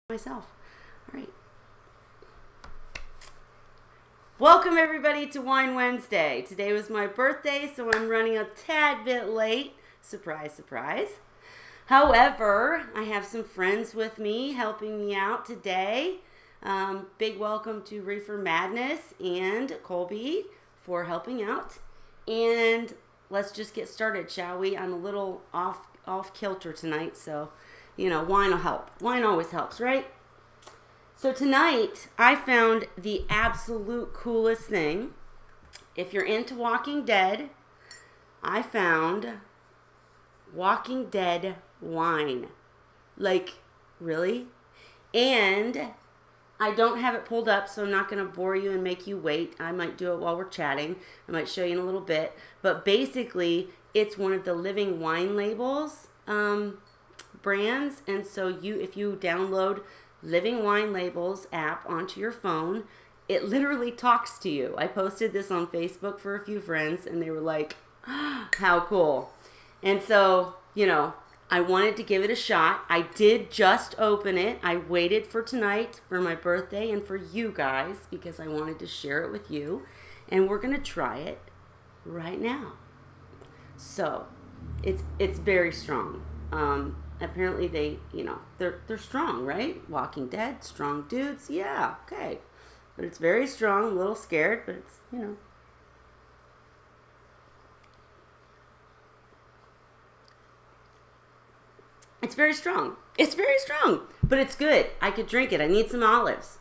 myself. All right. Welcome everybody to Wine Wednesday. Today was my birthday, so I'm running a tad bit late. Surprise, surprise. However, I have some friends with me helping me out today. Big welcome to Reefer Madness and Colby for helping out. And let's just get started, shall we? I'm a little off kilter tonight, so you know, wine will help. Wine always helps, right? So tonight, I found the absolute coolest thing. If you're into Walking Dead, I found Walking Dead wine. Like, really? And I don't have it pulled up, so I'm not going to bore you and make you wait. I might do it while we're chatting. I might show you in a little bit. But basically, it's one of the Living Wine Labels brands. And so if you download Living Wine Labels app onto your phone, it literally talks to you. I posted this on Facebook for a few friends, and they were like, oh, how cool. And so, you know, I wanted to give it a shot. I did just open it. I waited for tonight for my birthday and for you guys because I wanted to share it with you. And we're going to try it right now. So, it's very strong. Apparently they're strong, right? Walking Dead, strong dudes. Yeah, okay. But it's very strong. I'm a little scared, but it's, you know. It's very strong. It's very strong, but it's good. I could drink it. I need some olives.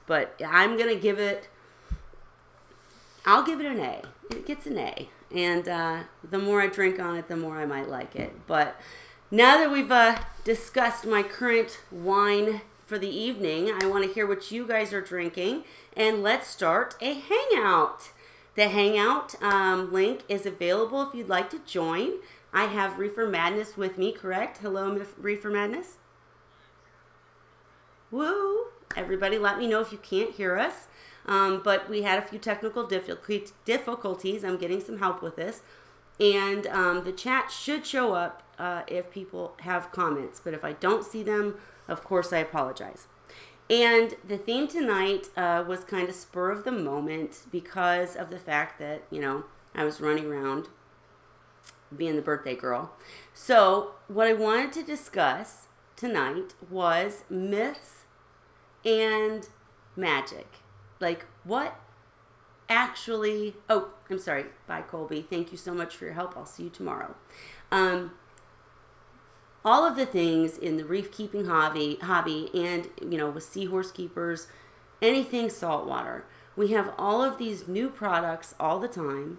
But I'm going to give it, I'll give it an A. It gets an A. And the more I drink on it, the more I might like it. But now that we've discussed my current wine for the evening, I want to hear what you guys are drinking. And let's start a hangout. The hangout link is available if you'd like to join. I have Reefer Madness with me, correct? Hello, Reefer Madness. Woo! Everybody let me know if you can't hear us. But we had a few technical difficulties. I'm getting some help with this. And the chat should show up if people have comments. But if I don't see them, of course, I apologize. And the theme tonight was kind of spur of the moment because of the fact that, you know, I was running around being the birthday girl. So what I wanted to discuss tonight was myths and magic. Like, what actually... Oh, I'm sorry. Bye, Colby. Thank you so much for your help. I'll see you tomorrow. All of the things in the reef keeping hobby and, you know, with seahorse keepers, anything saltwater. We have all of these new products all the time.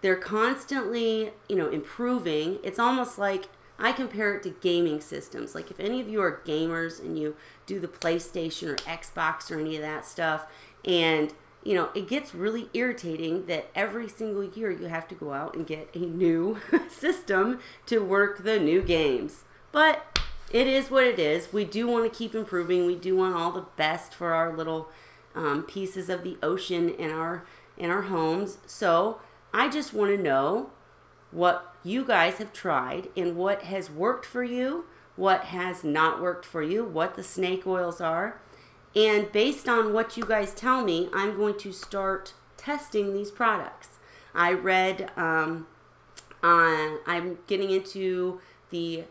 They're constantly, you know, improving. It's almost like... I compare it to gaming systems. Like if any of you are gamers and you do the PlayStation or Xbox or any of that stuff, and you know, it gets really irritating that every single year you have to go out and get a new system to work the new games. But it is what it is. We do want to keep improving. We do want all the best for our little pieces of the ocean in our homes. So I just want to know what you guys have tried and what has worked for you, what has not worked for you, what the snake oils are. And based on what you guys tell me, I'm going to start testing these products. I read, I'm getting into the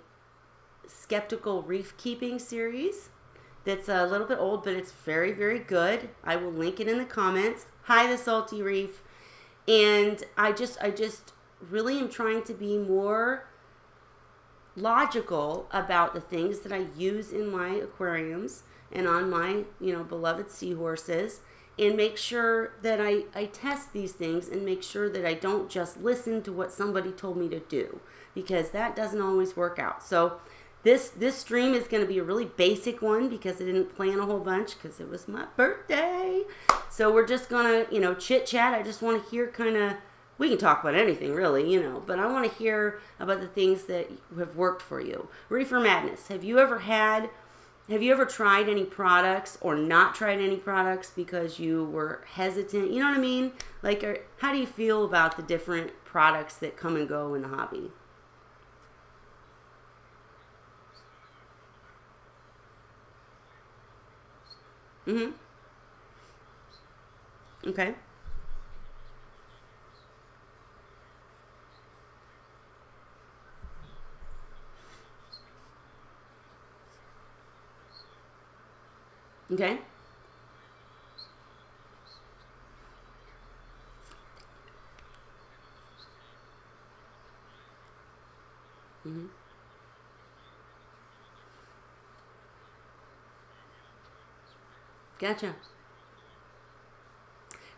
Skeptical Reef Keeping series. That's a little bit old, but it's very, very good. I will link it in the comments. Hi, the Salty Reef. And I just really am trying to be more logical about the things that I use in my aquariums and on my, you know, beloved seahorses, and make sure that I test these things and make sure that I don't just listen to what somebody told me to do, because that doesn't always work out. So this stream is going to be a really basic one because I didn't plan a whole bunch because it was my birthday. So we're just going to, you know, chit chat. I just want to hear kind of... We can talk about anything, really, you know, but I want to hear about the things that have worked for you. Reefer Madness, have you ever tried any products or not tried any products because you were hesitant? You know what I mean? Like, how do you feel about the different products that come and go in the hobby? Mm-hmm. Okay. Okay. Mm-hmm. Gotcha.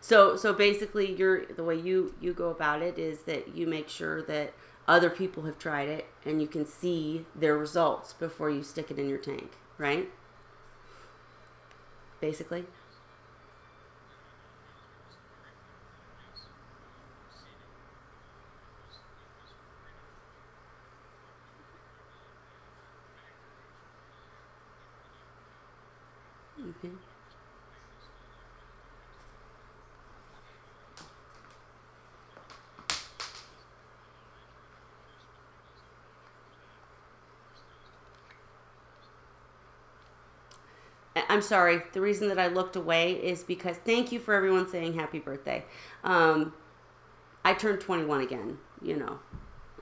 So basically, the way you go about it is that you make sure that other people have tried it and you can see their results before you stick it in your tank, right? Basically. Okay. I'm sorry. The reason that I looked away is because thank you for everyone saying happy birthday. Um, I turned 21 again. You know,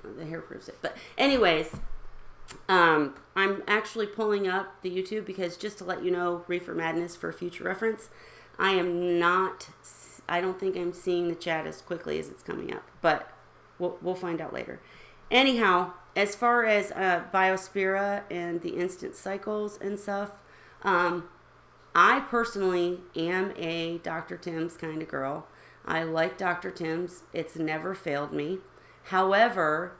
the hair proves it. But anyways, I'm actually pulling up the YouTube because just to let you know, Reefer Madness for future reference, I am not. I don't think I'm seeing the chat as quickly as it's coming up, but we'll find out later. Anyhow, as far as Biospira and the instant cycles and stuff, um, I personally am a Dr. Tim's kind of girl. I like Dr. Tim's. It's never failed me. However,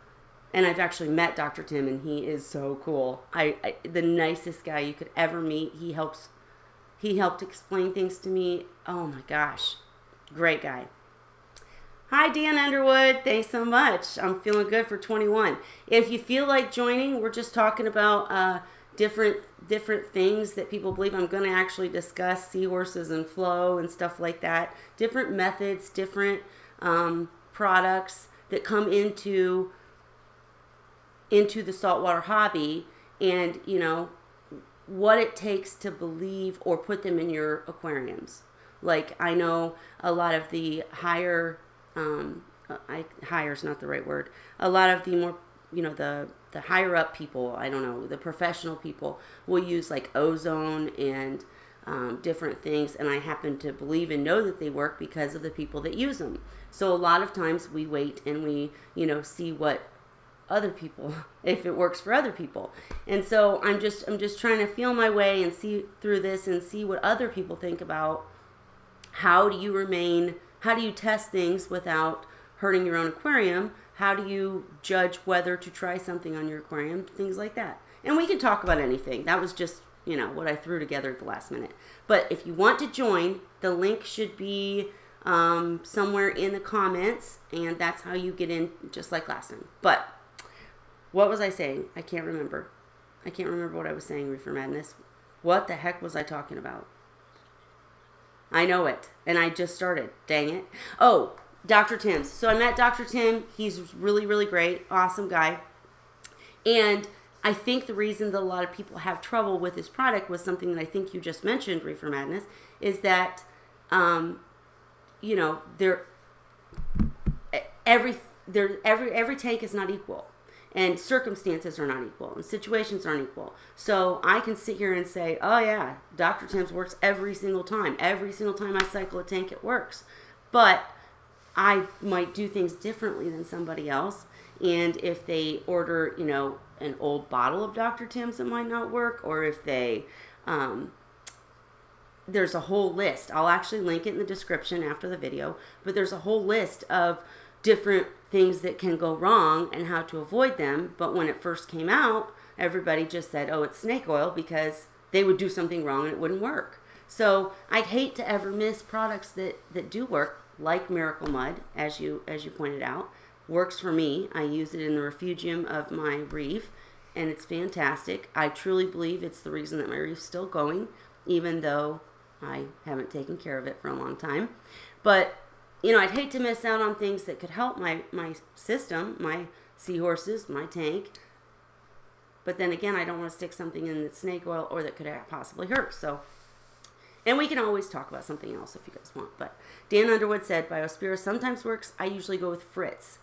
and I've actually met Dr. Tim, and he is so cool. The nicest guy you could ever meet. He helped explain things to me. Oh my gosh, great guy. Hi, Dan Underwood. Thanks so much. I'm feeling good for 21. If you feel like joining, we're just talking about different things that people believe. I'm going to actually discuss seahorses and flow and stuff like that. Different methods, different products that come into the saltwater hobby, and you know what it takes to believe or put them in your aquariums. Like I know a lot of the higher higher's not the right word. A lot of the more, you know, the higher up people, I don't know, the professional people will use like ozone and different things, and I happen to believe and know that they work because of the people that use them. So a lot of times we wait and we, you know, see what other people, if it works for other people. And so I'm just trying to feel my way and see through this and see what other people think about how do you test things without hurting your own aquarium? How do you judge whether to try something on your aquarium? Things like that. And we can talk about anything. That was just, you know, what I threw together at the last minute. But if you want to join, the link should be somewhere in the comments, and that's how you get in, just like last time. But what was I saying? I can't remember. I can't remember what I was saying, Reefer Madness. What the heck was I talking about? I know it, and I just started. Dang it. Oh, Dr. Tim's. So I met Dr. Tim. He's really, really great. Awesome guy. And I think the reason that a lot of people have trouble with this product was something that I think you just mentioned, Reefer Madness, is that, you know, every tank is not equal. And circumstances are not equal, and situations aren't equal. So I can sit here and say, oh yeah, Dr. Tim's works every single time. Every single time I cycle a tank, it works. But I might do things differently than somebody else. And if they order, you know, an old bottle of Dr. Tim's, it might not work. Or if they, there's a whole list. I'll actually link it in the description after the video. But there's a whole list of different things that can go wrong and how to avoid them. But when it first came out, everybody just said, oh, it's snake oil, because they would do something wrong and it wouldn't work. So I'd hate to ever miss products that do work, like Miracle Mud, as you pointed out. Works for me. I use it in the refugium of my reef, and it's fantastic. I truly believe it's the reason that my reef's still going, even though I haven't taken care of it for a long time. But you know, I'd hate to miss out on things that could help my system, my seahorses, my tank. But then again, I don't want to stick something in that's snake oil or that could possibly hurt. So And we can always talk about something else if you guys want. But Dan Underwood said, Biospira sometimes works. I usually go with Fritz.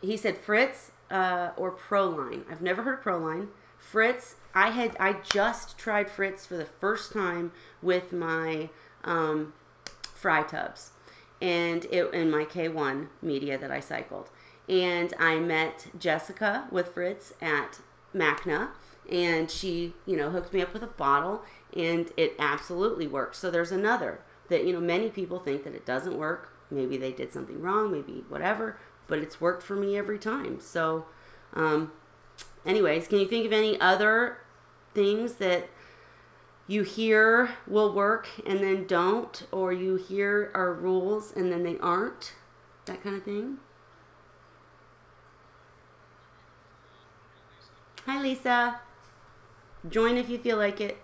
He said Fritz or Proline. I've never heard of Proline. Fritz, I just tried Fritz for the first time with my fry tubs and in my K1 media that I cycled. And I met Jessica with Fritz at Macna, and she, hooked me up with a bottle, and it absolutely works. So there's another that, many people think that it doesn't work. Maybe they did something wrong, maybe whatever, but it's worked for me every time. So, anyways, can you think of any other things that you hear will work and then don't, or you hear are rules and then they aren't? That kind of thing. Hi, Lisa. Join if you feel like it.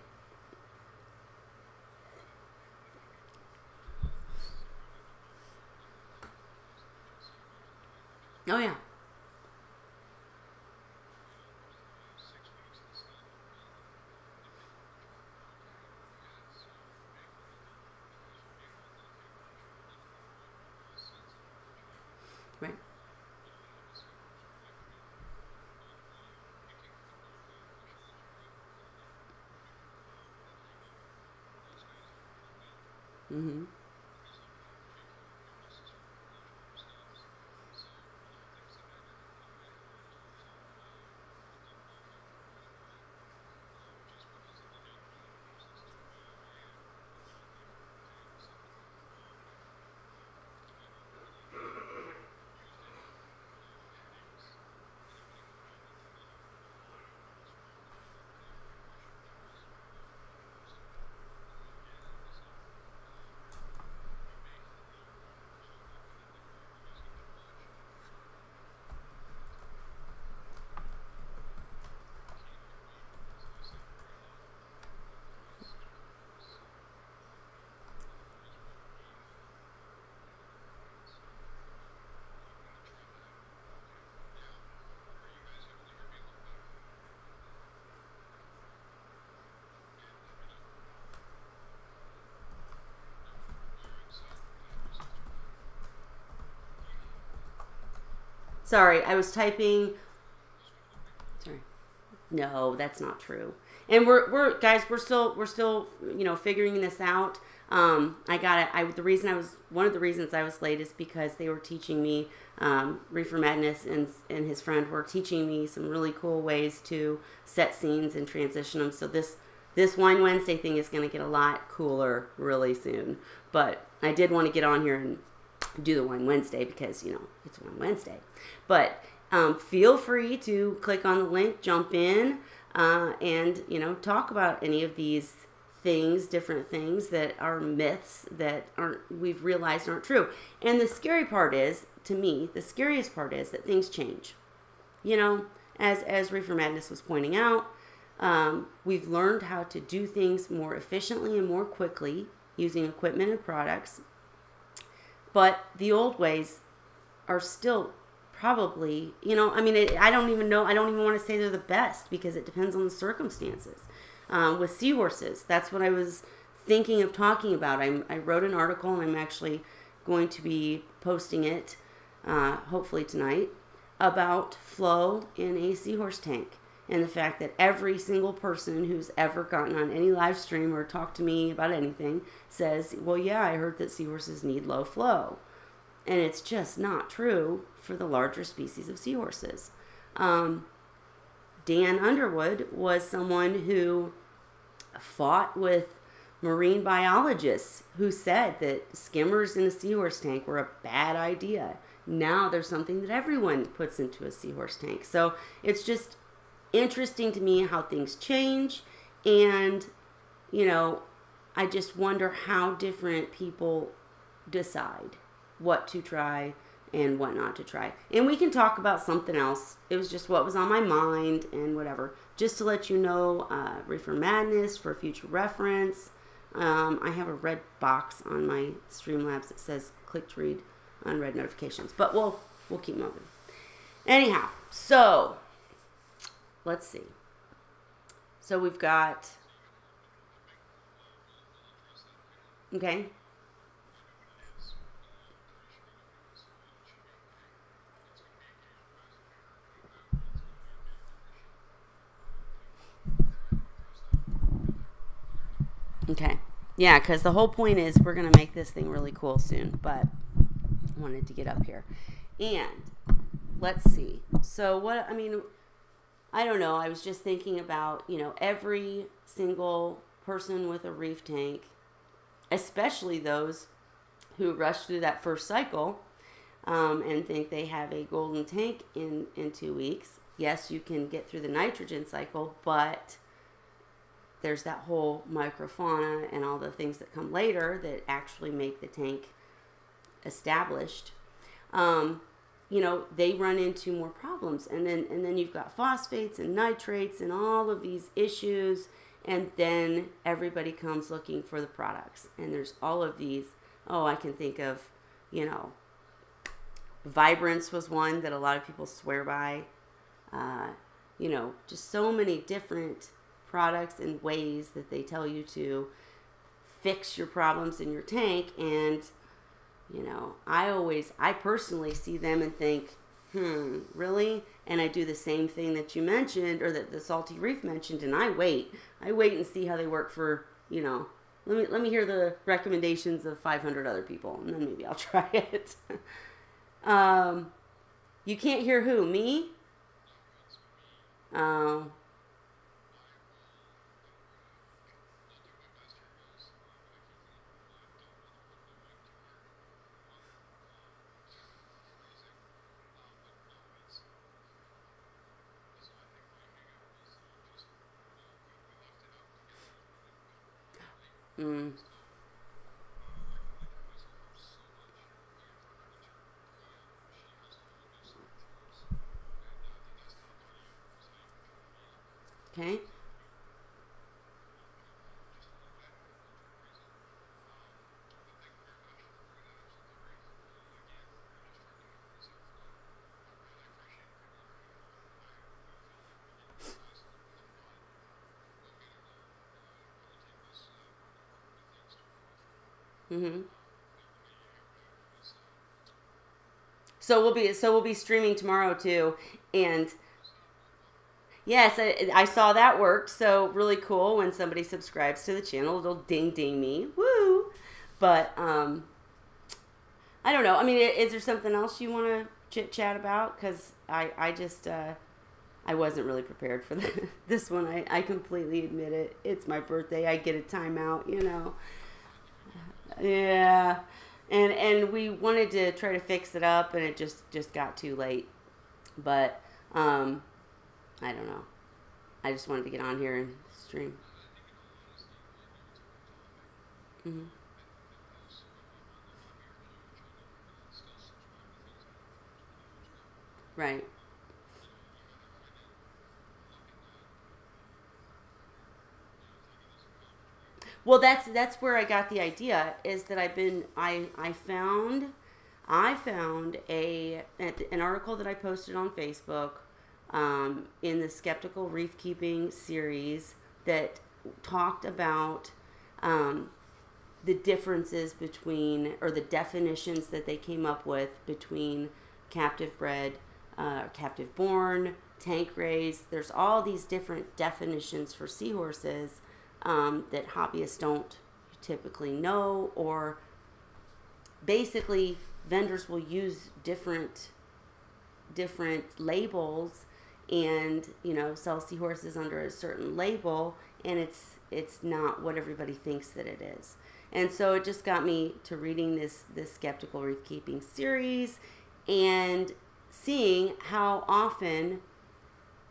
Oh, yeah. Right. Mm-hmm. Sorry, I was typing. Sorry. No, that's not true. And we're guys, we're still figuring this out. I got it. One of the reasons I was late is because they were teaching me, Reefer Madness and his friend were teaching me some really cool ways to set scenes and transition them. So this Wine Wednesday thing is going to get a lot cooler really soon. But I did want to get on here and do the Wine Wednesday because, it's Wine Wednesday. But feel free to click on the link, jump in, and, talk about any of these things, different things that are myths that we've realized aren't true. And the scary part is, to me, the scariest part is that things change. As Reefer Madness was pointing out, we've learned how to do things more efficiently and more quickly using equipment and products. But the old ways are still probably, I don't even want to say they're the best because it depends on the circumstances. With seahorses, that's what I was thinking of talking about. I wrote an article and I'm actually going to be posting it, hopefully tonight, about flow in a seahorse tank. And the fact that every single person who's ever gotten on any live stream or talked to me about anything says, well, yeah, I heard that seahorses need low flow. And it's just not true for the larger species of seahorses. Dan Underwood was someone who fought with marine biologists who said that skimmers in a seahorse tank were a bad idea. Now there's something that everyone puts into a seahorse tank. So it's just interesting to me how things change, and I just wonder how different people decide what to try and what not to try. And we can talk about something else. It was just what was on my mind and whatever, just to let you know. Reefer Madness for future reference. I have a red box on my Streamlabs that says click to read on red notifications, but we'll keep moving. Anyhow, so let's see. So we've got Okay. Okay. Yeah, because the whole point is we're going to make this thing really cool soon, but I wanted to get up here. And let's see. So, what, I mean, I don't know. I was just thinking about, every single person with a reef tank, especially those who rush through that first cycle and think they have a golden tank in 2 weeks. Yes, you can get through the nitrogen cycle, but there's that whole microfauna and all the things that come later that actually make the tank established. They run into more problems, and then you've got phosphates and nitrates and all of these issues, and then everybody comes looking for the products, and there's all of these. Oh, I can think of, Vibrance was one that a lot of people swear by. Just so many different products and ways that they tell you to fix your problems in your tank. And, I personally see them and think, really? And I do the same thing that you mentioned, or that the Salty Reef mentioned, and I wait and see how they work for, let me hear the recommendations of 500 other people, and then maybe I'll try it. You can't hear who? Me? Oh. Mm. Okay. Mm-hmm. So we'll be streaming tomorrow too, and yes, I saw that worked. So really cool when somebody subscribes to the channel, it'll ding ding me, woo! But I don't know. I mean, is there something else you want to chit chat about? Because I just I wasn't really prepared for this one. I completely admit it. It's my birthday. I get a timeout. Yeah, and we wanted to try to fix it up, and it just got too late. But I don't know. I just wanted to get on here and stream. Hmm. Right. Well, that's where I got the idea. Is that I found an article that I posted on Facebook in the Skeptical Reef Keeping series that talked about um, the differences between, or the definitions that they came up with between captive bred, captive born, tank raised. There's all these different definitions for seahorses that hobbyists don't typically know, or basically vendors will use different labels, and sell seahorses under a certain label, and it's not what everybody thinks that it is. And so it just got me to reading this Skeptical Reef Keeping series, and seeing how often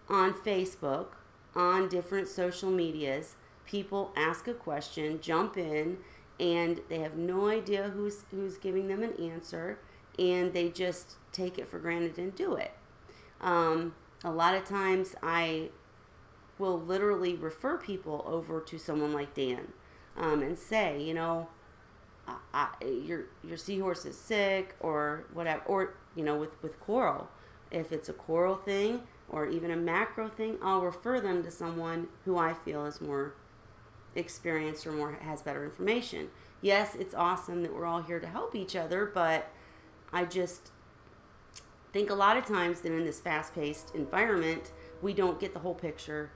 on Facebook, on different social medias, people ask a question, jump in, and they have no idea who's giving them an answer, and they just take it for granted and do it. A lot of times I will literally refer people over to someone like Dan, and say, your seahorse is sick, or whatever, or with coral, if it's a coral thing or even a macro thing, I'll refer them to someone who I feel is more experienced or more has better information. Yes, it's awesome that we're all here to help each other, but I just think a lot of times that in this fast-paced environment, we don't get the whole picture.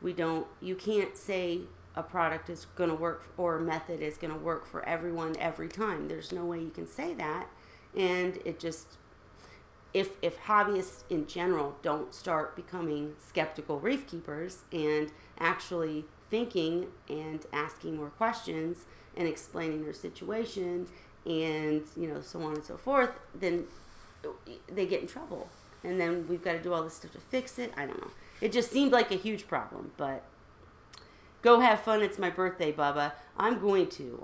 You can't say a product is going to work or a method is going to work for everyone every time. There's no way you can say that. And it just, if hobbyists in general don't start becoming skeptical reef keepers and actually thinking and asking more questions and explaining their situation and, so on and so forth, then they get in trouble. And then we've got to do all this stuff to fix it. I don't know. It just seemed like a huge problem, but go have fun. It's my birthday, Bubba. I'm going to,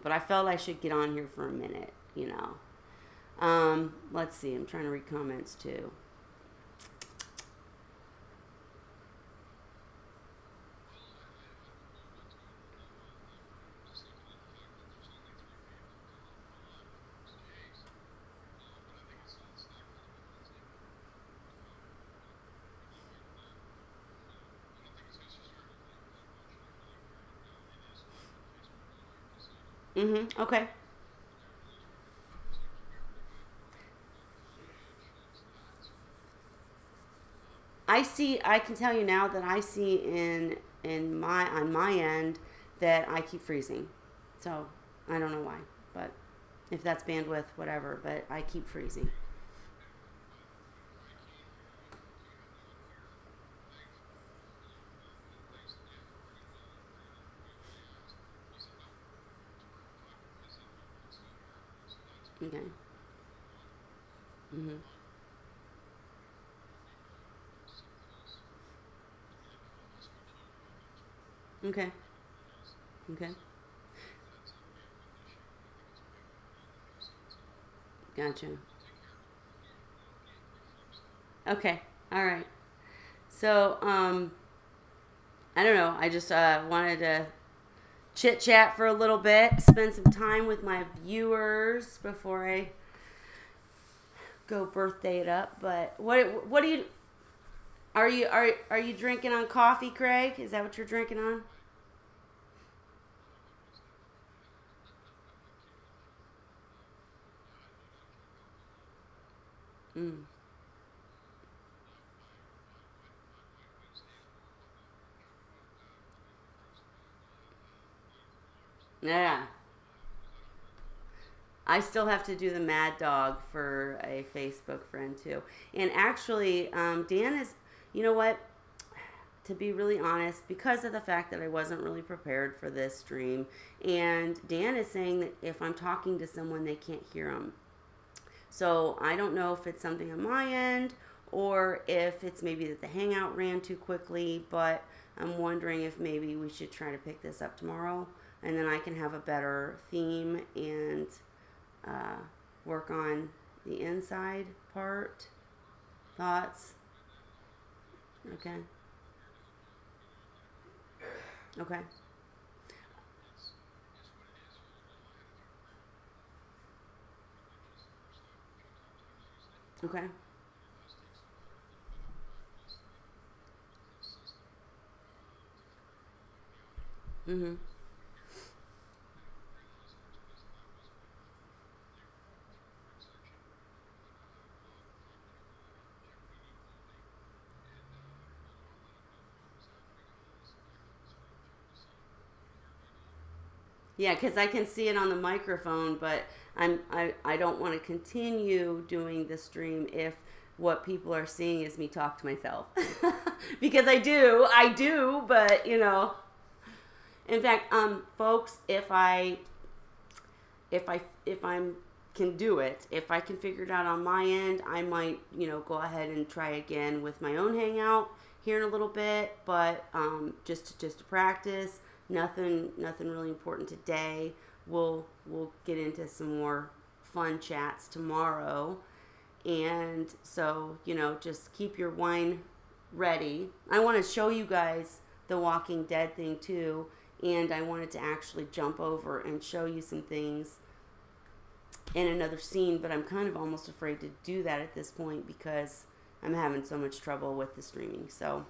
but I felt I should get on here for a minute, Let's see. I'm trying to read comments too. Okay. I can tell you now that I see on my end that I keep freezing. So I don't know why, but if that's bandwidth, whatever, but I keep freezing. Okay. Okay. Okay. Gotcha. Okay. All right. So, I don't know. I just wanted to chit chat for a little bit, spend some time with my viewers before I go birthday it up. But what do you are you drinking on coffee, Craig? Is that what you're drinking on? Mm. Yeah. I still have to do the Mad Dog for a Facebook friend too. And actually, Dan is, you know what? To be really honest, because of the fact that I wasn't really prepared for this stream, and Dan is saying that if I'm talking to someone, they can't hear them. So I don't know if it's something on my end or if it's maybe that the Hangout ran too quickly, but I'm wondering if maybe we should try to pick this up tomorrow, and then I can have a better theme and work on the inside part. Thoughts? Okay. Okay. Okay. Mhm. Yeah, because I can see it on the microphone, but I don't want to continue doing the stream if what people are seeing is me talk to myself. Because I do, but in fact, folks, if I can do it, if I can figure it out on my end, I might go ahead and try again with my own hangout here in a little bit, but just to practice. Nothing really important today. We'll get into some more fun chats tomorrow. And so, just keep your wine ready. I want to show you guys the Walking Dead thing too, and I wanted to actually jump over and show you some things in another scene, but I'm kind of almost afraid to do that at this point because I'm having so much trouble with the streaming. So,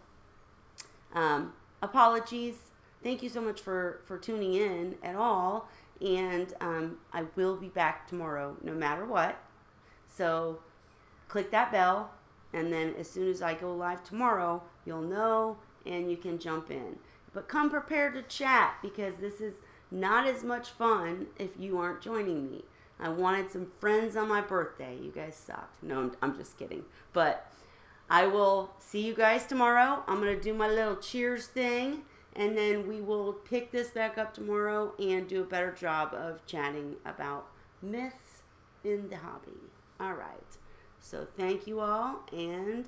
apologies. thank you so much for tuning in at all. And I will be back tomorrow no matter what. So click that bell, and then as soon as I go live tomorrow, you'll know and you can jump in. But come prepared to chat, because this is not as much fun if you aren't joining me. I wanted some friends on my birthday. You guys suck. No, I'm just kidding. But I will see you guys tomorrow. I'm going to do my little cheers thing, and then we will pick this back up tomorrow and do a better job of chatting about myths in the hobby. All right. So thank you all, and